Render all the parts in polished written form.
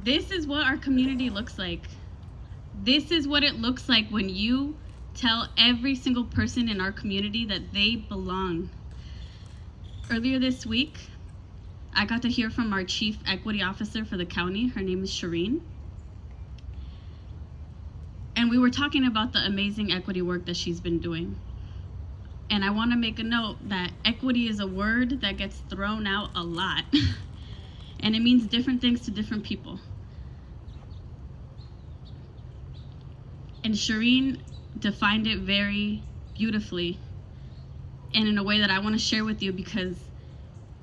This is what our community looks like. This is what it looks like when you tell every single person in our community that they belong. Earlier this week, I got to hear from our chief equity officer for the county. Her name is Shireen. And we were talking about the amazing equity work that she's been doing. And I want to make a note that equity is a word that gets thrown out a lot. And it means different things to different people. And Shireen defined it very beautifully and in a way that I want to share with you because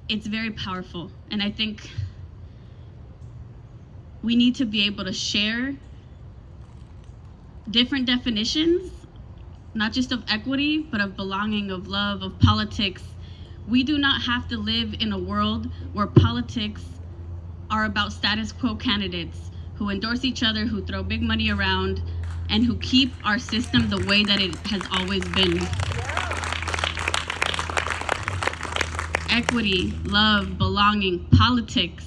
it's very powerful. And I think we need to be able to share different definitions, not just of equity, but of belonging, of love, of politics. We do not have to live in a world where politics are about status quo candidates who endorse each other, who throw big money around, and who keep our system the way that it has always been. Equity, love, belonging, politics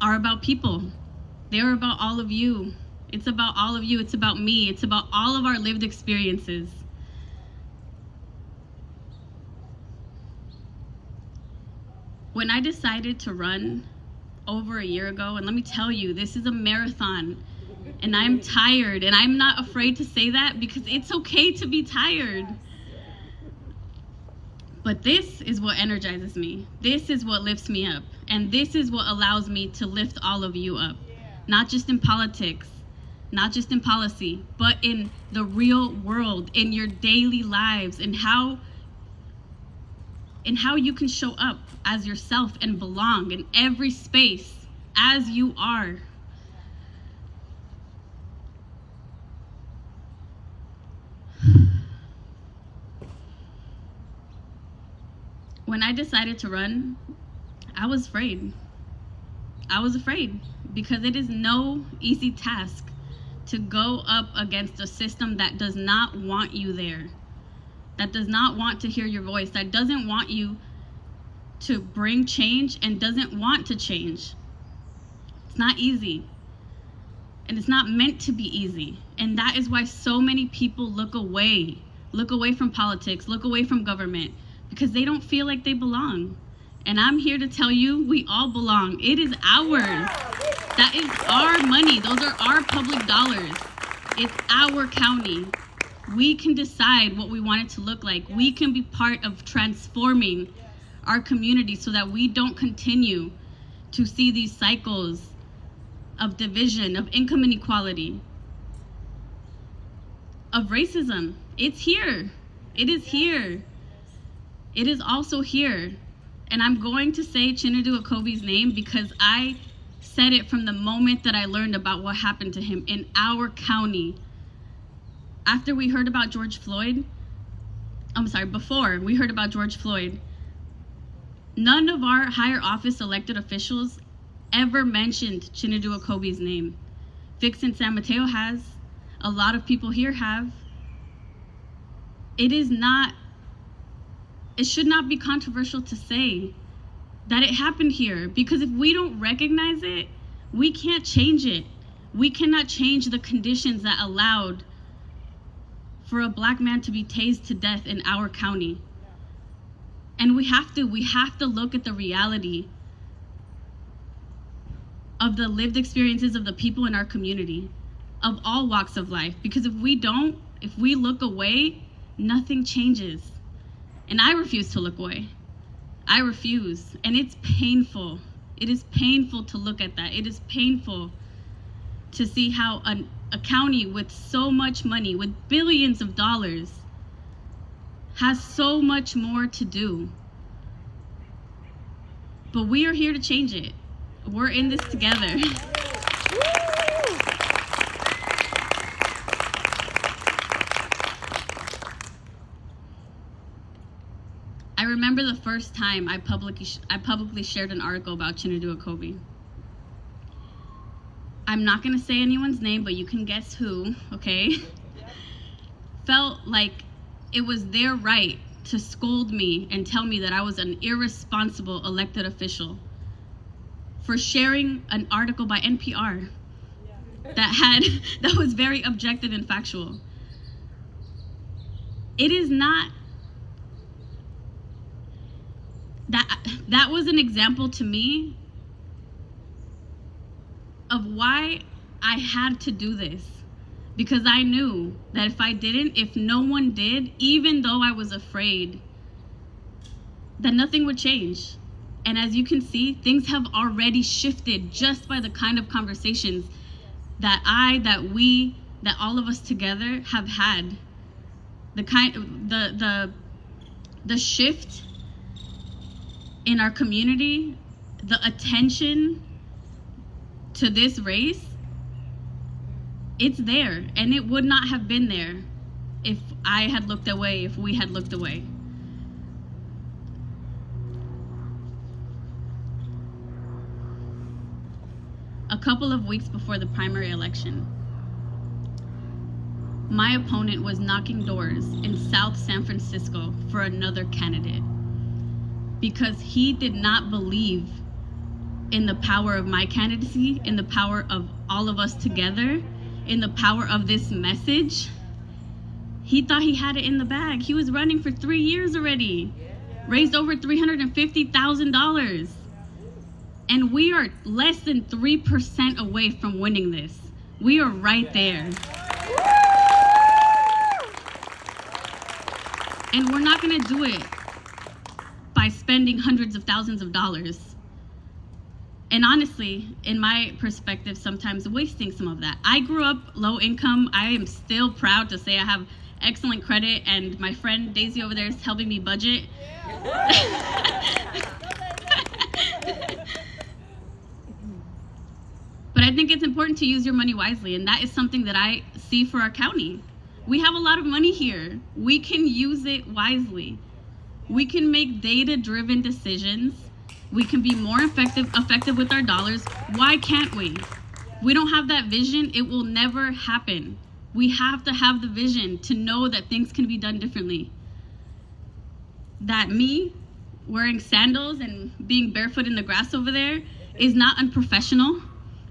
are about people. They're about all of you. It's about all of you. It's about me. It's about all of our lived experiences. When I decided to run over a year ago, and let me tell you, this is a marathon, and I'm tired, and I'm not afraid to say that because it's okay to be tired. But this is what energizes me. This is what lifts me up. And this is what allows me to lift all of you up. Not just in politics, not just in policy, but in the real world, in your daily lives, and how you can show up as yourself and belong in every space as you are. When I decided to run, I was afraid. I was afraid because it is no easy task to go up against a system that does not want you there, that does not want to hear your voice, that doesn't want you to bring change and doesn't want to change. It's not easy. And it's not meant to be easy. And that is why so many people look away from politics, look away from government, because they don't feel like they belong. And I'm here to tell you, we all belong. It is ours. That is our money. Those are our public dollars. It's our county. We can decide what we want it to look like. We can be part of transforming our community so that we don't continue to see these cycles of division, of income inequality, of racism. It's here. It is here. It is also here. And I'm going to say Chinedu Akobe's name because I said it from the moment that I learned about what happened to him in our county. After we heard about George Floyd, before we heard about George Floyd, none of our higher office elected officials ever mentioned Chinedu Akobe's name. Vixen San Mateo has. A lot of people here have. It should not be controversial to say that it happened here, because if we don't recognize it, we can't change it. We cannot change the conditions that allowed for a Black man to be tased to death in our county. And we have to look at the reality of the lived experiences of the people in our community, of all walks of life, because if we look away, nothing changes. And I refuse to look away. I refuse. And it's painful. It is painful to look at that. It is painful to see how a county with so much money, with billions of dollars, has so much more to do. But we are here to change it. We're in this together. I remember the first time I publicly shared an article about Chinedu Akobe. I'm not gonna say anyone's name, but you can guess who, okay? Felt like it was their right to scold me and tell me that I was an irresponsible elected official for sharing an article by NPR that was very objective and factual. It is not that was an example to me of why I had to do this, because I knew that if I didn't, if no one did, even though I was afraid, that nothing would change. And as you can see, things have already shifted just by the kind of conversations that all of us together have had. The shift in our community, the attention to this race, it's there, and it would not have been there if I had looked away, if we had looked away. A couple of weeks before the primary election, my opponent was knocking doors in South San Francisco for another candidate because he did not believe in the power of my candidacy, in the power of all of us together, in the power of this message. He thought he had it in the bag. He was running for 3 years already, raised over $350,000. And we are less than 3% away from winning this. We are right there. And we're not gonna do it by spending hundreds of thousands of dollars. And honestly, in my perspective, sometimes wasting some of that. I grew up low income. I am still proud to say I have excellent credit, and my friend Daisy over there is helping me budget. But I think it's important to use your money wisely, and that is something that I see for our county. We have a lot of money here. We can use it wisely. We can make data-driven decisions. We can be more effective with our dollars. Why can't we? We don't have that vision, it will never happen. We have to have the vision to know that things can be done differently. That me wearing sandals and being barefoot in the grass over there is not unprofessional.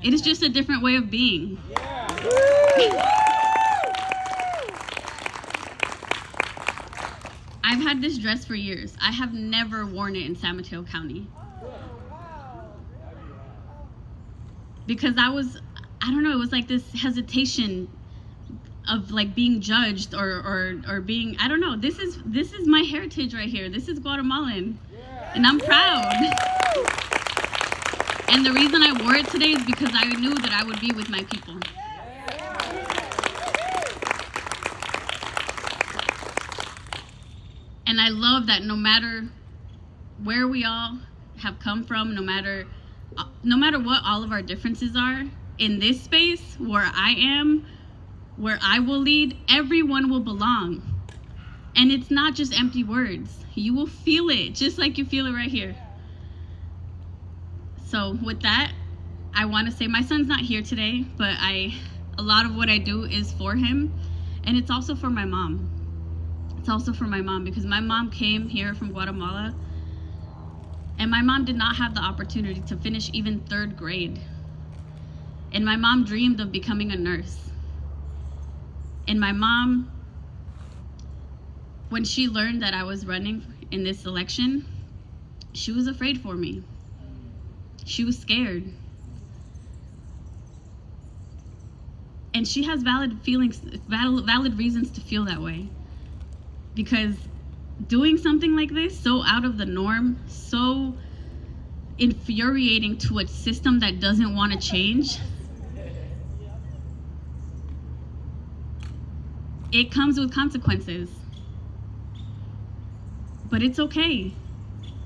It is just a different way of being. I've had this dress for years. I have never worn it in San Mateo County. Because I don't know, it was like this hesitation of like being judged or being, I don't know. This is my heritage right here. This is Guatemalan. And I'm proud. And the reason I wore it today is because I knew that I would be with my people. And I love that no matter where we all have come from, no matter what all of our differences are, in this space where I am, where I will lead, everyone will belong. And it's not just empty words. You will feel it, just like you feel it right here. So with that, I want to say my son's not here today, but a lot of what I do is for him. And it's also for my mom. It's also for my mom, because my mom came here from Guatemala, and my mom did not have the opportunity to finish even 3rd grade. And my mom dreamed of becoming a nurse. And my mom, when she learned that I was running in this election, she was afraid for me. She was scared. And she has valid reasons to feel that way. Because doing something like this, so out of the norm, so infuriating to a system that doesn't want to change, it comes with consequences. But it's okay.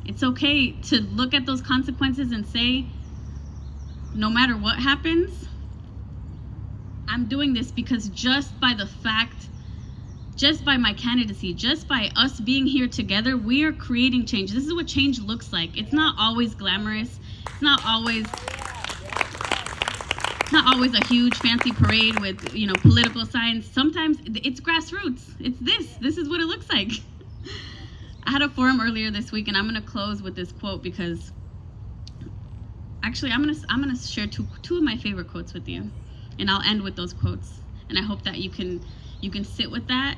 It's okay to look at those consequences and say, no matter what happens, I'm doing this because just by my candidacy, just by us being here together, we are creating change. This is what change looks like. It's not always glamorous. It's not always a huge fancy parade with, political signs. Sometimes it's grassroots. It's this is what it looks like. I had a forum earlier this week, and I'm going to close with this quote because actually, I'm gonna share two of my favorite quotes with you, and I'll end with those quotes. And I hope that you can sit with that,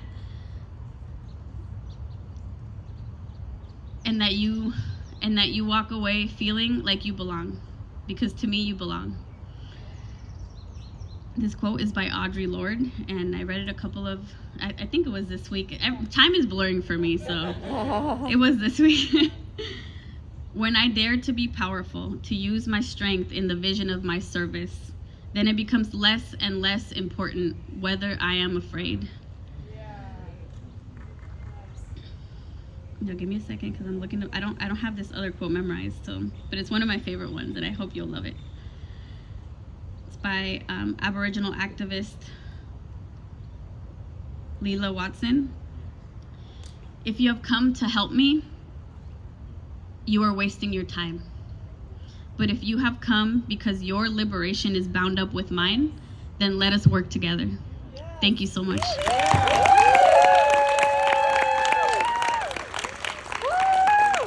and that you walk away feeling like you belong, because to me you belong. This quote is by Audre Lorde, and I read it I think it was this week. Time is blurring for me, so it was this week. When I dare to be powerful, to use my strength in the vision of my service, then it becomes less and less important whether I am afraid. Now give me a second, because I'm looking. I don't have this other quote memorized, but it's one of my favorite ones, and I hope you'll love it. It's by Aboriginal activist Leela Watson. If you have come to help me, you are wasting your time. But if you have come because your liberation is bound up with mine, then let us work together. Thank you so much.